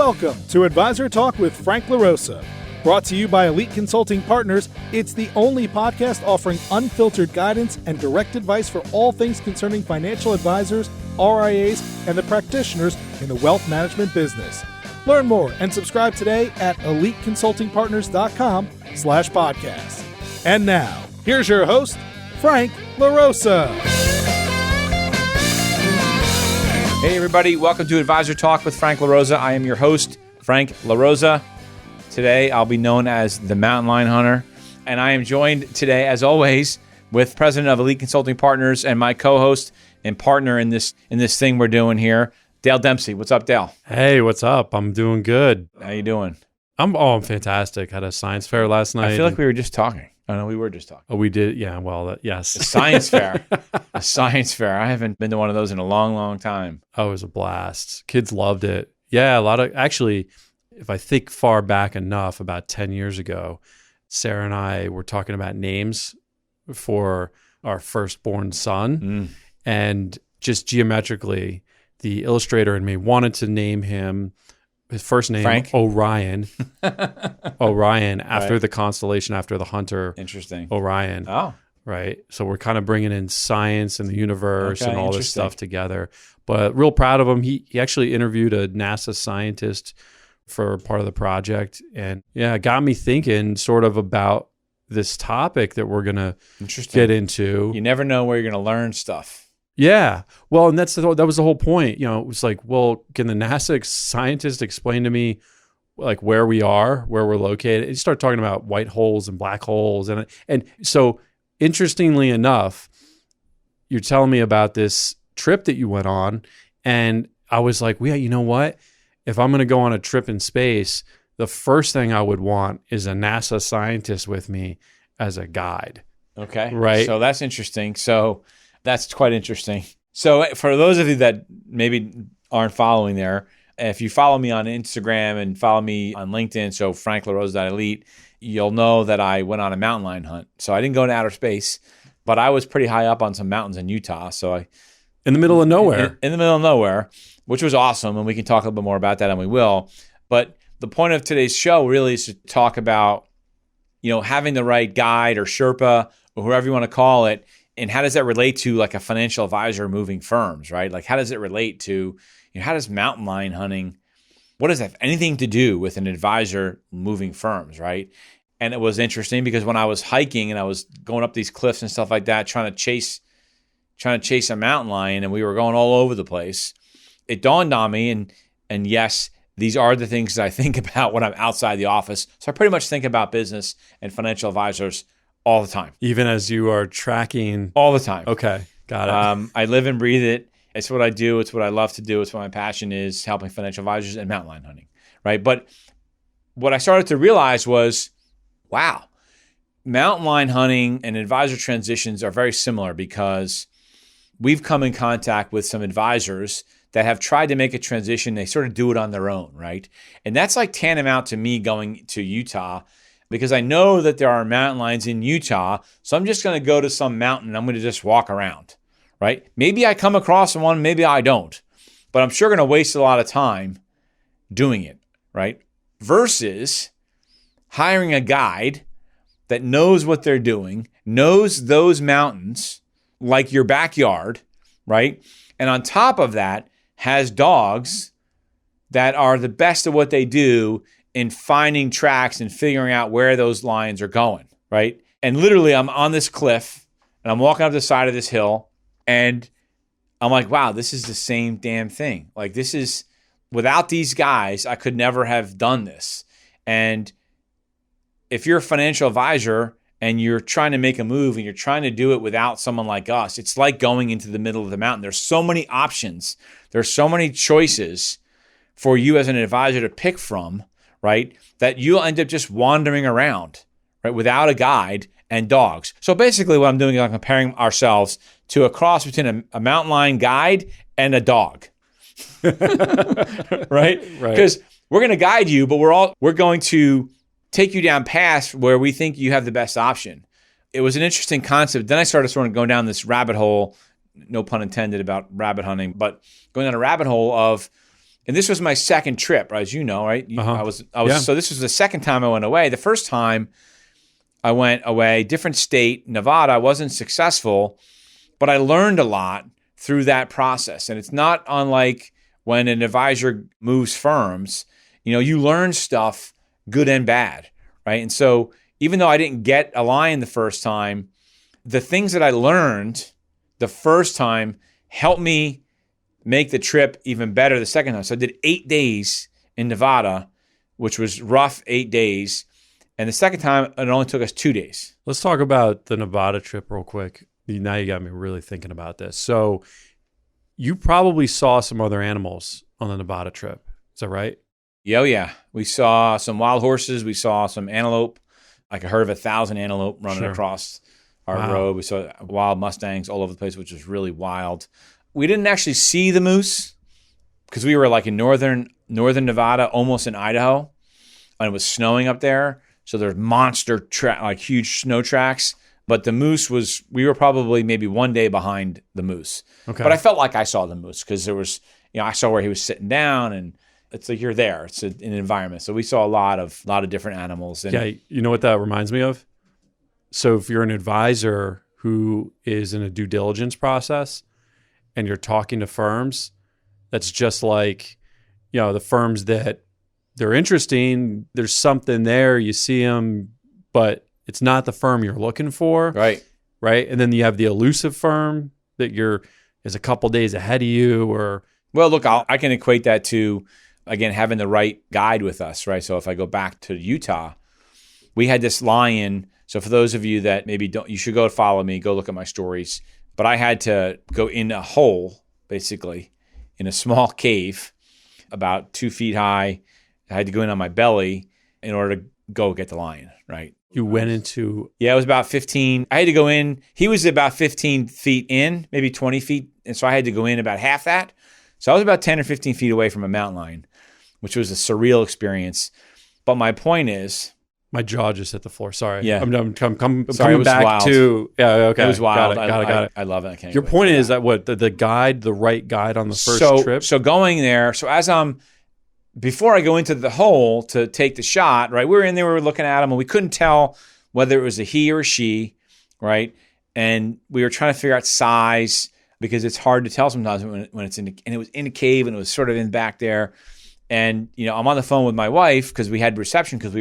Welcome to Advisor Talk with Frank LaRosa. Brought to you by Elite Consulting Partners, it's the only podcast offering unfiltered guidance and direct advice for all things concerning financial advisors, RIAs, and the practitioners in the wealth management business. Learn more and subscribe today at eliteconsultingpartners.com/podcast. And now, here's your host, Frank LaRosa. Hey everybody, welcome to Advisor Talk with Frank LaRosa. I am your host, Frank LaRosa. Today I'll be known as the Mountain Lion Hunter, and I am joined today, as always, with President of Elite Consulting Partners and my co-host and partner in this thing we're doing here, Dale Dempsey. What's up, Dale? Hey, what's up? I'm doing good. How you doing? I'm fantastic. Had a science fair last night. I feel like we were just talking. Oh, no, we were just talking. Oh, we did? Yeah, well, yes. A science fair. A science fair. I haven't been to one of those in a long, long time. Oh, it was a blast. Kids loved it. Yeah, actually, if I think far back enough, about 10 years ago, Sarah and I were talking about names for our firstborn son. And just geometrically, the illustrator in me wanted to name him, his first name, Frank? Orion. Orion, after Right. the constellation, after the hunter. Interesting. Orion. Oh, Right. So we're kind of bringing in science and the universe Okay, and all this interesting. stuff together. But real proud of him. He actually interviewed a NASA scientist for part of the project. And yeah, it got me thinking sort of about this topic that we're going to interesting. get into. You never know where you're going to learn stuff. Yeah. Well, and that was the whole point. You know, it was like, well, can the NASA scientist explain to me like where we are, where we're located? And you start talking about white holes and black holes. And so interestingly enough, you're telling me about this trip that you went on. And I was like, well, you know what? If I'm going to go on a trip in space, the first thing I would want is a NASA scientist with me as a guide. Okay. Right. So that's interesting. So that's quite interesting. So for those of you that maybe aren't following there, if you follow me on Instagram and follow me on LinkedIn, so franklarose.elite, you'll know that I went on a mountain lion hunt. So I didn't go into outer space, but I was pretty high up on some mountains in Utah. So In the middle of nowhere. in the middle of nowhere, which was awesome. And we can talk a little bit more about that, and we will. But the point of today's show really is to talk about, having the right guide or Sherpa or whoever you want to call it. And how does that relate to like a financial advisor moving firms, right? Like how does it relate to, how does mountain lion hunting, what does that have anything to do with an advisor moving firms, right? And it was interesting because when I was hiking and I was going up these cliffs and stuff like that, trying to chase a mountain lion, and we were going all over the place, it dawned on me, and yes, these are the things that I think about when I'm outside the office. So I pretty much think about business and financial advisors all the time. Even as you are tracking. All the time. Okay. Got it. I live and breathe it. It's what I do. It's what I love to do. It's what my passion is, helping financial advisors and mountain lion hunting, right? But what I started to realize was, wow, mountain lion hunting and advisor transitions are very similar because we've come in contact with some advisors that have tried to make a transition. They sort of do it on their own, right? And that's like tantamount to me going to Utah because I know that there are mountain lions in Utah. So I'm just going to go to some mountain and I'm going to just walk around, right? Maybe I come across one, maybe I don't, but I'm sure going to waste a lot of time doing it, right? Versus hiring a guide that knows what they're doing, knows those mountains like your backyard, right? And on top of that, has dogs that are the best at what they do in finding tracks and figuring out where those lions are going, right? And literally, I'm on this cliff and I'm walking up the side of this hill and I'm like, wow, this is the same damn thing. Like without these guys, I could never have done this. And if you're a financial advisor and you're trying to make a move and you're trying to do it without someone like us, it's like going into the middle of the mountain. There's so many options. There's so many choices for you as an advisor to pick from, right? That you'll end up just wandering around, right? Without a guide and dogs. So basically what I'm doing is I'm comparing ourselves to a cross between a mountain lion guide and a dog, right? Because we're going to guide you, but we're going to take you down paths where we think you have the best option. It was an interesting concept. Then I started sort of going down this rabbit hole, no pun intended about rabbit hunting, but going down a rabbit hole of And this was my second trip, as you know, right? I was. Yeah. So this was the second time I went away. The first time I went away, different state, Nevada. I wasn't successful, but I learned a lot through that process. And it's not unlike when an advisor moves firms. You learn stuff, good and bad, right? And so even though I didn't get a line the first time, the things that I learned the first time helped me make the trip even better the second time. So I did 8 days in Nevada, which was rough 8 days. And the second time, it only took us 2 days. Let's talk about the Nevada trip real quick. Now you got me really thinking about this. So you probably saw some other animals on the Nevada trip. Is that right? Yeah. We saw some wild horses. We saw some antelope, like a herd of 1,000 antelope running across our road. We saw wild Mustangs all over the place, which was really wild. We didn't actually see the moose because we were like in northern Nevada, almost in Idaho, and it was snowing up there. So there's monster like huge snow tracks. But the moose we were probably maybe 1 day behind the moose. Okay. But I felt like I saw the moose because there was, I saw where he was sitting down, and it's like you're there. It's an environment. So we saw a lot of different animals. And yeah, you know what that reminds me of? So if you're an advisor who is in a due diligence process and you're talking to firms, that's just like, the firms that they're interesting, there's something there, you see them, but it's not the firm you're looking for. Right. And then you have the elusive firm that is a couple days ahead of you Well, look, I can equate that to, again, having the right guide with us, right? So if I go back to Utah, we had this lion. So for those of you that maybe don't, you should go follow me, go look at my stories. But I had to go in a hole, basically, in a small cave, about 2 feet high. I had to go in on my belly in order to go get the lion, right? You went into... Yeah, it was about 15. I had to go in. He was about 15 feet in, maybe 20 feet. And so I had to go in about half that. So I was about 10 or 15 feet away from a mountain lion, which was a surreal experience. But my point is... My jaw just hit the floor. Sorry. Yeah. I'm coming was back wild. to... Yeah, okay. It was wild. Got it. I love it. Your point is that what? The guide, the right guide on the first trip? So going there, before I go into the hole to take the shot, right, we were in there, we were looking at him, and we couldn't tell whether it was a he or a she, right? And we were trying to figure out size because it's hard to tell sometimes when it's and it was in a cave and it was sort of in back there. And, I'm on the phone with my wife because we had reception because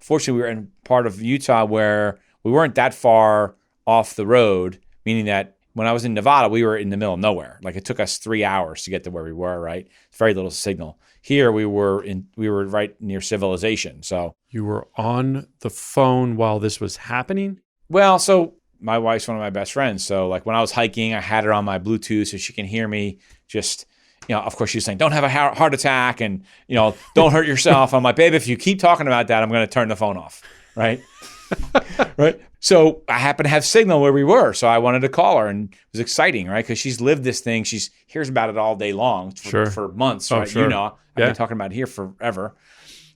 fortunately we were in part of Utah where we weren't that far off the road, meaning that when I was in Nevada, we were in the middle of nowhere. Like it took us 3 hours to get to where we were, right? Very little signal. Here we were right near civilization. So you were on the phone while this was happening? Well, so my wife's one of my best friends. So like when I was hiking, I had her on my Bluetooth so she can hear me. Just, of course she's saying, don't have a heart attack and, don't hurt yourself. I'm like, babe, if you keep talking about that, I'm going to turn the phone off. Right. Right. So I happened to have signal where we were. So I wanted to call her, and it was exciting, right? Because she's lived this thing. She hears about it all day long for months, right? Sure. I've been talking about it here forever.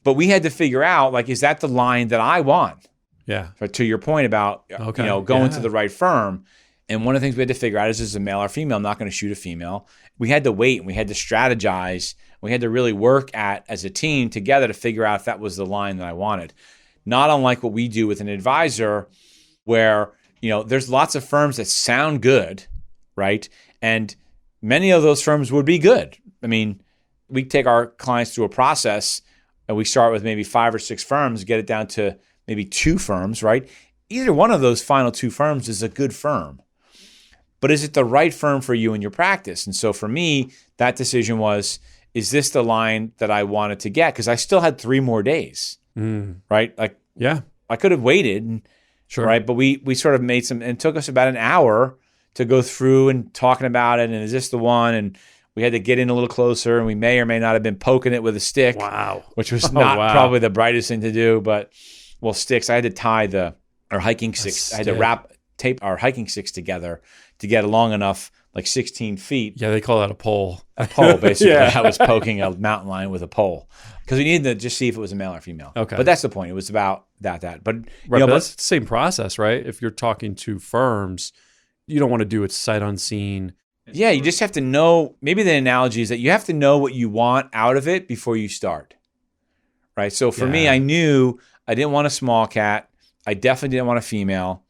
But we had to figure out, like, is that the line that I want? Yeah. So to your point about, going to the right firm. And one of the things we had to figure out is it a male or female? I'm not going to shoot a female. We had to wait, and we had to strategize. We had to really work as a team together to figure out if that was the line that I wanted. Not unlike what we do with an advisor where, there's lots of firms that sound good, right? And many of those firms would be good. I mean, we take our clients through a process and we start with maybe 5 or 6 firms, get it down to maybe 2 firms, right? Either one of those final 2 firms is a good firm. But is it the right firm for you and your practice? And so for me, that decision was, is this the line that I wanted to get? Because I still had 3 more days, right? Like, yeah, I could have waited, sure, right? But we sort of made and it took us about an hour to go through and talking about it. And is this the one? And we had to get in a little closer, and we may or may not have been poking it with a stick. Wow. Which was not probably the brightest thing to do, but sticks. I had to tie our hiking sticks. I had to tape our hiking sticks together to get long enough, like 16 feet. Yeah, they call that a pole. A pole, basically. Yeah. I was poking a mountain lion with a pole because we needed to just see if it was a male or female. Okay. But that's the point. It was about that. But, but that's the same process, right? If you're talking to firms, you don't want to do it sight unseen. Yeah, you just have to know. Maybe the analogy is that you have to know what you want out of it before you start. Right. So for me, I knew I didn't want a small cat. I definitely didn't want a female.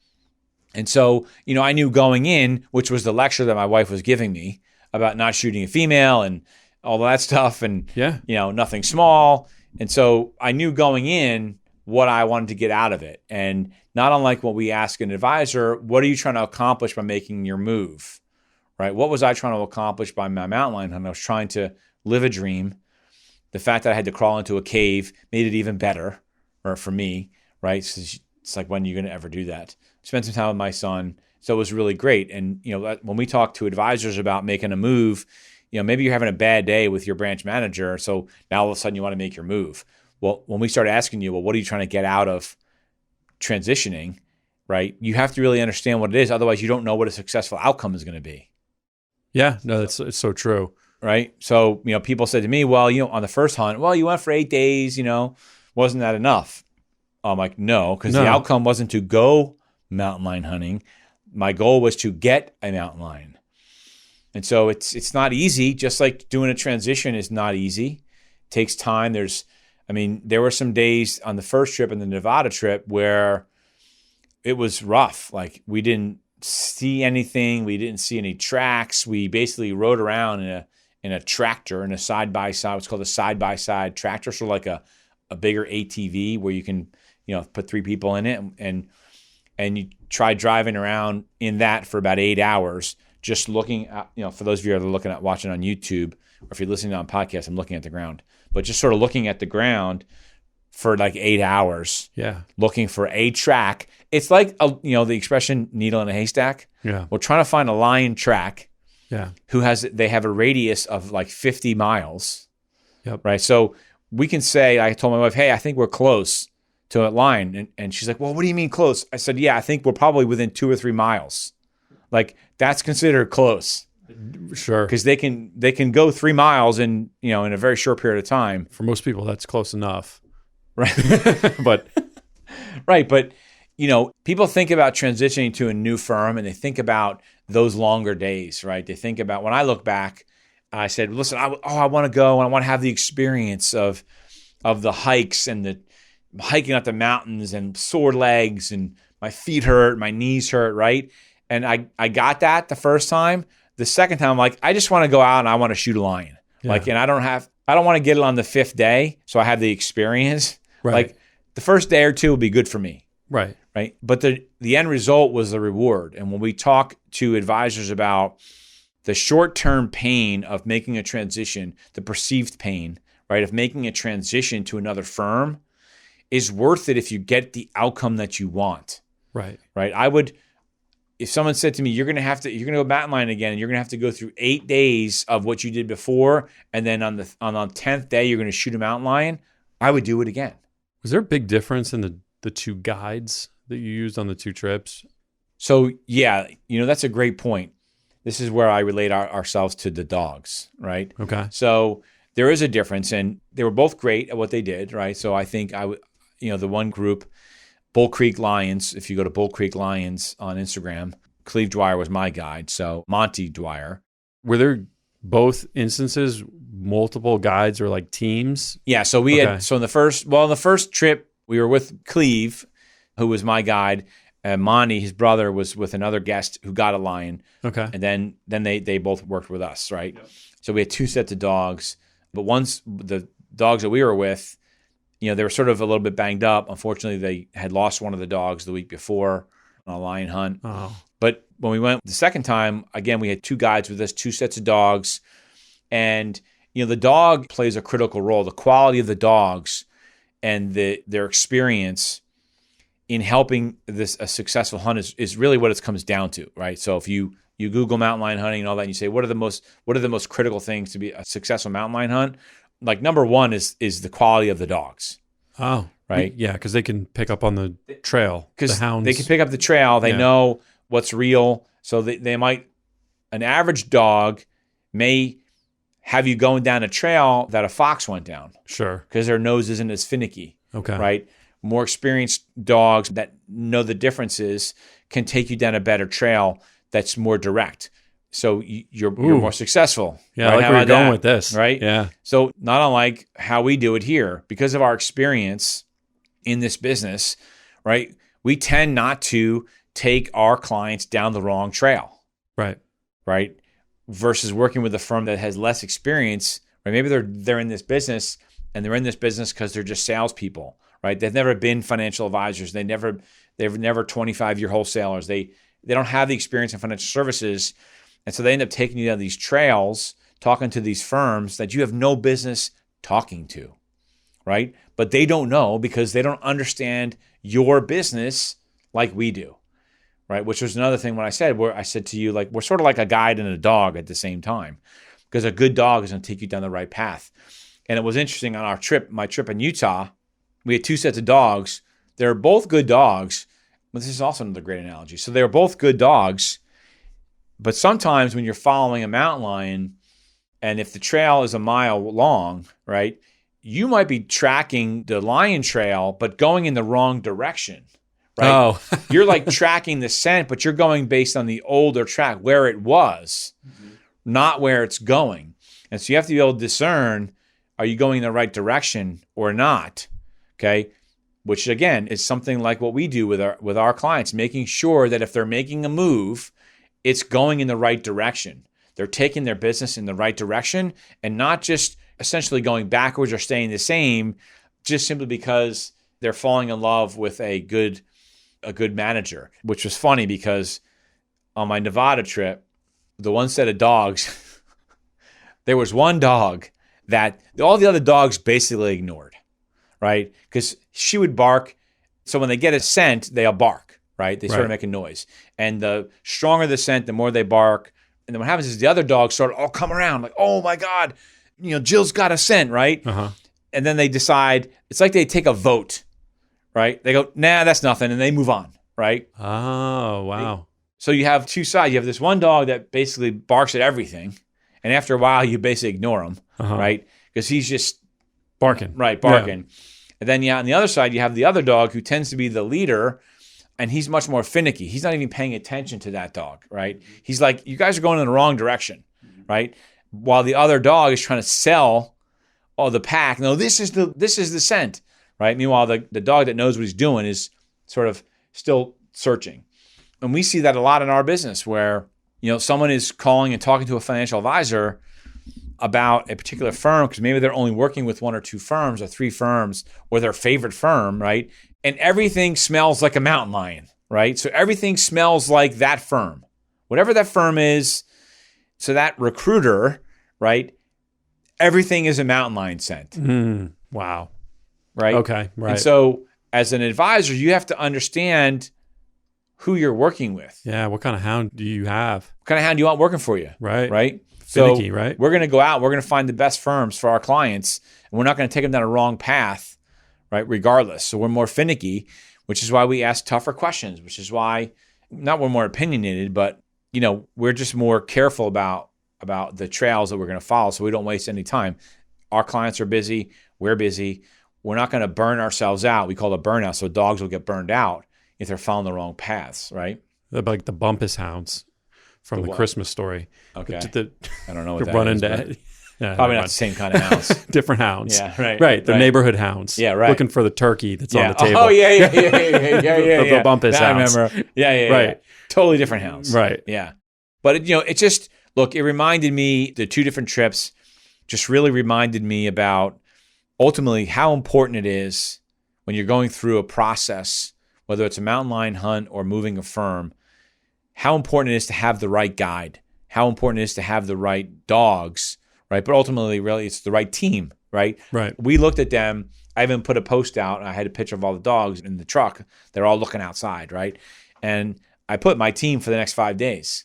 And so, I knew going in, which was the lecture that my wife was giving me about not shooting a female and all that stuff and, nothing small. And so I knew going in what I wanted to get out of it. And not unlike what we ask an advisor, what are you trying to accomplish by making your move? Right? What was I trying to accomplish by my mountain lion hunt? I was trying to live a dream. The fact that I had to crawl into a cave made it even better, or for me, right? So it's like, when are you going to ever do that? Spend some time with my son. So it was really great. And, when we talk to advisors about making a move, maybe you're having a bad day with your branch manager. So now all of a sudden you want to make your move. Well, when we start asking you, well, what are you trying to get out of transitioning, right? You have to really understand what it is. Otherwise, you don't know what a successful outcome is going to be. Yeah, no, it's so true. Right. So, people said to me, well, on the first hunt, well, you went for 8 days, wasn't that enough? I'm like, no, because the outcome wasn't to go mountain lion hunting. My goal was to get a mountain lion. And so it's not easy. Just like doing a transition is not easy. It takes time. There were some days on the first trip and the Nevada trip where it was rough. Like, we didn't see anything. We didn't see any tracks. We basically rode around in a tractor, in a side-by-side, what's called a side-by-side tractor, so like a bigger ATV where you can, put 3 people in it, and you try driving around in that for about 8 hours, just looking at, for those of you that are watching on YouTube, or if you're listening on podcast, I'm looking at the ground, but just sort of looking at the ground for like 8 hours, looking for a track. It's like, the expression needle in a haystack. Yeah. We're trying to find a lion track. Yeah. They have a radius of like 50 miles. Yep. Right. So we can say, I told my wife, hey, I think we're close to a line. And she's like, well, what do you mean close? I said, yeah, I think we're probably within 2 or 3 miles. Like, that's considered close. Sure. Because they can go 3 miles in a very short period of time. For most people, that's close enough. Right. But right. But, people think about transitioning to a new firm, and they think about those longer days, right? They think about, when I look back, I said, listen, I want to go and I want to have the experience of the hikes and the hiking up the mountains and sore legs and my feet hurt, my knees hurt, right? And I got that the first time. The second time, I'm like, I just want to go out and I want to shoot a lion. Yeah. Like, and I don't want to get it on the 5th day. So I have the experience. Right. Like, the first day or 2 will be good for me. Right. Right. But the end result was the reward. And when we talk to advisors about the short-term pain of making a transition, the perceived pain, right, of making a transition to another firm is worth it if you get the outcome that you want. Right. Right. If someone said to me, you're going to go mountain lion again, and you're going to have to go through 8 days of what you did before, and then on the 10th day, you're going to shoot a mountain lion, I would do it again. Was there a big difference in the 2 guides that you used on the 2 trips? So, yeah, that's a great point. This is where I relate ourselves to the dogs, right? Okay. So there is a difference, and they were both great at what they did, right? So I think the one group, Bull Creek Lions, if you go to Bull Creek Lions on Instagram, Cleve Dwyer was my guide. So Monty Dwyer. Were there both instances, multiple guides or like teams? Yeah. So we had, in the first trip, we were with Cleve, who was my guide. And Monty, his brother, was with another guest who got a lion. Okay. And then they both worked with us, right? Yep. So we had 2 sets of dogs. But once the dogs that we were with, they were sort of a little bit banged up. Unfortunately, they had lost one of the dogs the week before on a lion hunt. Oh. But when we went the second time, again, we had 2 guides with us, 2 sets of dogs. And, the dog plays a critical role. The quality of the dogs and their experience in helping a successful hunt is really what it comes down to, right? So if you Google mountain lion hunting and all that, and you say, what are the most critical things to be a successful mountain lion hunt? Like, number 1 is the quality of the dogs. Oh, right. Yeah, because they can pick up on the trail. Because the hounds, they can pick up the trail. They know what's real. So they might, an average dog may have you going down a trail that a fox went down. Sure. Because their nose isn't as finicky. Okay. Right. More experienced dogs that know the differences can take you down a better trail that's more direct. So you're more successful. Yeah, right? I like How where you're about going that? with this. Right? Yeah. So not unlike how we do it here, because of our experience in this business, right? We tend not to take our clients down the wrong trail, Right. right? Versus working with a firm that has less experience, right? Maybe they're in this business and they're in this business because they're just salespeople, right? They've never been financial advisors. They've never 25-year wholesalers. They don't have the experience in financial services. And so they end up taking you down these trails, talking to these firms that you have no business talking to, right? But they don't know because they don't understand your business like we do, right? Which was another thing when I said, where I said to you, like, we're sort of like a guide and a dog at the same time, because a good dog is going to take you down the right path. And it was interesting on my trip in Utah, we had two sets of dogs. They're both good dogs, but this is also another great analogy. So they were both good dogs, but sometimes when you're following a mountain lion, and if the trail is a mile long, right, you might be tracking the lion trail, but going in the wrong direction, right? Oh. You're like tracking the scent, but you're going based on the older track, where it was, not where it's going. And so you have to be able to discern, are you going in the right direction or not? Okay. Which again is something like what we do with our clients, making sure that if they're making a move, it's going in the right direction. They're taking their business in the right direction and not just essentially going backwards or staying the same, just simply because they're falling in love with a good manager. Which was funny because on my Nevada trip, the one set of dogs, there was one dog that all the other dogs basically ignored, right? Because she would bark. So when they get a scent, they'll bark, right? They start making noise. And the stronger the scent, the more they bark. And then what happens is the other dogs sort of all come around like, oh my God, Jill's got a scent, right? Uh-huh. And then they decide, it's like they take a vote, right? They go, nah, that's nothing. And they move on, right? Oh, wow. So you have two sides. You have this one dog that basically barks at everything. And after a while, you basically ignore him, right? Because he's just barking. Right, barking. Yeah. And then on the other side, you have the other dog who tends to be the leader, and he's much more finicky. He's not even paying attention to that dog, right? He's like, you guys are going in the wrong direction, right? While the other dog is trying to sell the pack. No, this is the scent, right? Meanwhile, the dog that knows what he's doing is sort of still searching. And we see that a lot in our business where, someone is calling and talking to a financial advisor about a particular firm because maybe they're only working with one or two firms or three firms or their favorite firm, right? And everything smells like a mountain lion, right? So everything smells like that firm. Whatever that firm is, so that recruiter, right? Everything is a mountain lion scent. Wow. Right? Okay, right. And so as an advisor, you have to understand who you're working with. Yeah, what kind of hound do you have? What kind of hound do you want working for you? Right. Right? Finicky, so right? We're going to go out, we're going to find the best firms for our clients, and we're not going to take them down a wrong path, right, regardless. So we're more finicky, which is why we ask tougher questions, which is why, not we're more opinionated, but, we're just more careful about the trails that we're going to follow so we don't waste any time. Our clients are busy, we're busy. We're not going to burn ourselves out. We call it burnout, so dogs will get burned out if they're following the wrong paths, right? They're like the bumpus hounds from the Christmas Story. Okay. I don't know what that run is. into Probably not the same kind of hounds. Different hounds. Yeah, right. Right. They're neighborhood hounds. Yeah, right. Looking for the turkey that's on the table. Oh, yeah. The bumpus hounds. I remember. Yeah. Right. Totally different hounds. Right. Yeah. But, it just, look, it reminded me, the two different trips just really reminded me about ultimately how important it is when you're going through a process, whether it's a mountain lion hunt or moving a firm, how important it is to have the right guide, how important it is to have the right dogs, right? But ultimately, really, it's the right team, right? Right. We looked at them. I even put a post out, and I had a picture of all the dogs in the truck. They're all looking outside, right? And I put my team for the next 5 days,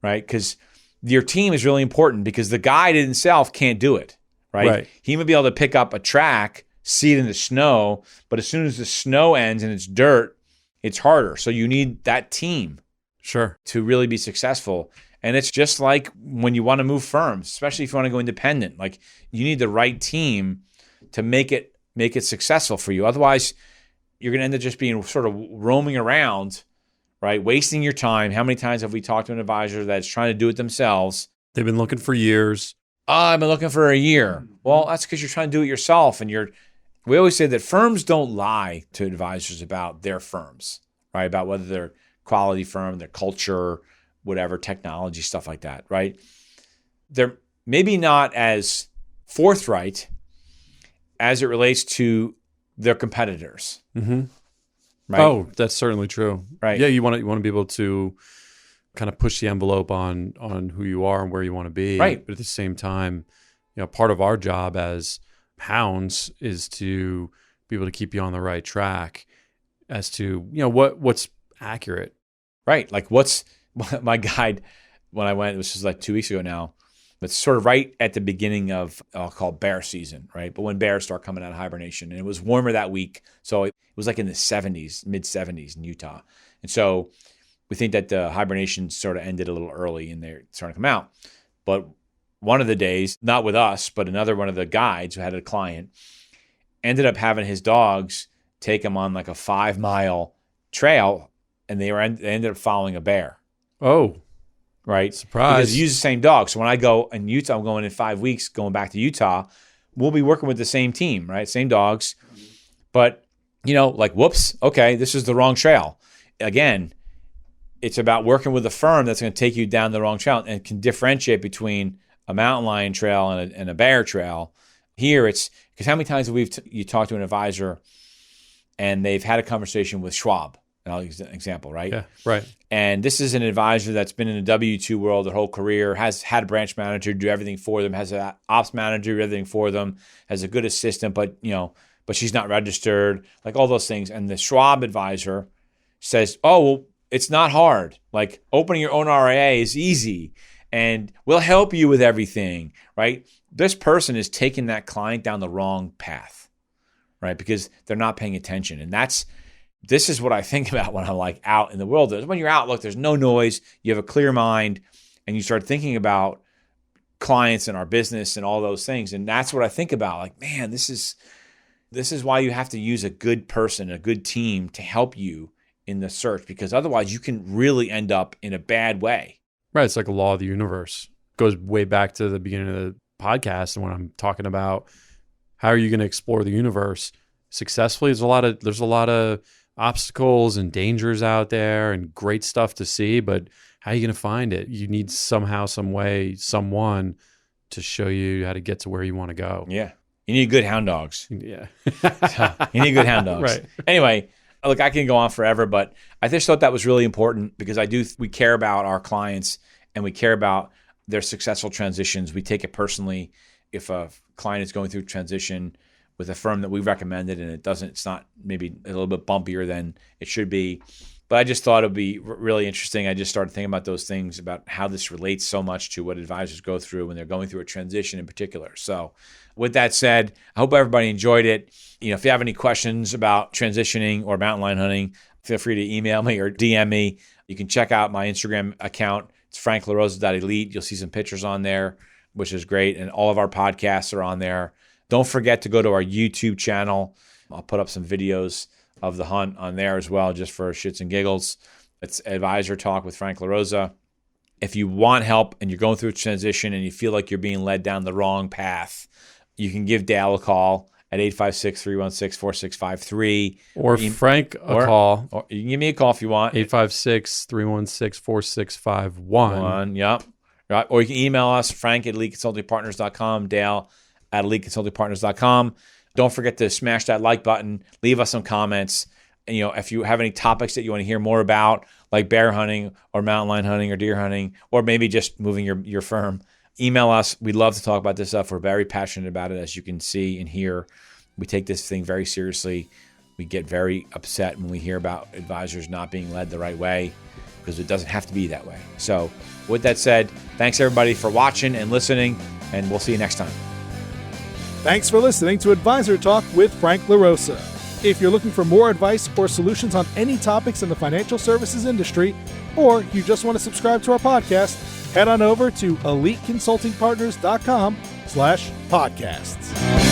right? Because your team is really important because the guide in himself can't do it, right? He may be able to pick up a track, see it in the snow, but as soon as the snow ends and it's dirt, it's harder. So you need that team. Sure. To really be successful. And it's just like when you want to move firms, especially if you want to go independent, like you need the right team to make it successful for you. Otherwise, you're going to end up just being sort of roaming around, right? Wasting your time. How many times have we talked to an advisor that's trying to do it themselves? They've been looking for years. Oh, I've been looking for a year. Well, that's because you're trying to do it yourself. And we always say that firms don't lie to advisors about their firms, right? About whether they're quality firm, their culture, whatever, technology, stuff like that, right? They're maybe not as forthright as it relates to their competitors. Mm-hmm. Right? Oh, that's certainly true. Right. Yeah, you want to be able to kind of push the envelope on who you are and where you want to be. Right. But at the same time, part of our job as hounds is to be able to keep you on the right track as to, what's accurate. Right. Like what's my guide when I went, which was like 2 weeks ago now, it's sort of right at the beginning of, I'll call bear season, right? But when bears start coming out of hibernation, and it was warmer that week. So it was like in the 70s, mid 70s in Utah. And so we think that the hibernation sort of ended a little early and they're starting to come out. But one of the days, not with us, but another one of the guides who had a client ended up having his dogs take him on like a 5-mile trail, and they ended up following a bear. Oh, right. Surprise. Because you use the same dog. So when I go in Utah, I'm going in 5 weeks, going back to Utah, we'll be working with the same team, right? Same dogs. But, like, whoops, okay, this is the wrong trail. Again, it's about working with a firm that's going to take you down the wrong trail and can differentiate between a mountain lion trail and a bear trail. Here, it's because how many times have you talked to an advisor and they've had a conversation with Schwab? And I'll use an example, right? Yeah, right. And this is an advisor that's been in the W-2 world their whole career, has had a branch manager do everything for them, has an ops manager do everything for them, has a good assistant, but she's not registered, like all those things. And the Schwab advisor says, oh, well, it's not hard. Like opening your own RIA is easy and we'll help you with everything, right? This person is taking that client down the wrong path, right? Because they're not paying attention. And this is what I think about when I'm like out in the world. When you're out, look, there's no noise. You have a clear mind and you start thinking about clients and our business and all those things. And that's what I think about. Like, man, this is why you have to use a good person, a good team to help you in the search, because otherwise you can really end up in a bad way. Right. It's like a law of the universe. Goes way back to the beginning of the podcast. And when I'm talking about how are you going to explore the universe successfully, there's a lot of obstacles and dangers out there and great stuff to see, but how are you going to find it? You need somehow, some way, someone to show you how to get to where you want to go. Yeah. You need good hound dogs. Yeah. You need good hound dogs. Right. Anyway, look, I can go on forever, but I just thought that was really important because we care about our clients and we care about their successful transitions. We take it personally if a client is going through transition with a firm that we recommended and it's not maybe a little bit bumpier than it should be. But I just thought it'd be really interesting. I just started thinking about those things, about how this relates so much to what advisors go through when they're going through a transition in particular. So with that said, I hope everybody enjoyed it. If you have any questions about transitioning or mountain lion hunting, feel free to email me or DM me. You can check out my Instagram account. It's franklarosa.elite. You'll see some pictures on there, which is great. And all of our podcasts are on there. Don't forget to go to our YouTube channel. I'll put up some videos of the hunt on there as well, just for shits and giggles. It's Advisor Talk with Frank LaRosa. If you want help and you're going through a transition and you feel like you're being led down the wrong path, you can give Dale a call at 856-316-4653. Or Frank a call. Or you can give me a call if you want. 856-316-4651. Yep. Right. Or you can email us, frank@eliteconsultingpartners.com, Dale@eliteconsultingpartners.com. Don't forget to smash that like button. Leave us some comments. And, if you have any topics that you want to hear more about, like bear hunting or mountain lion hunting or deer hunting, or maybe just moving your firm, email us. We'd love to talk about this stuff. We're very passionate about it, as you can see and hear. We take this thing very seriously. We get very upset when we hear about advisors not being led the right way, because it doesn't have to be that way. So with that said, thanks everybody for watching and listening, and we'll see you next time. Thanks for listening to Advisor Talk with Frank LaRosa. If you're looking for more advice or solutions on any topics in the financial services industry, or you just want to subscribe to our podcast, head on over to eliteconsultingpartners.com/podcasts.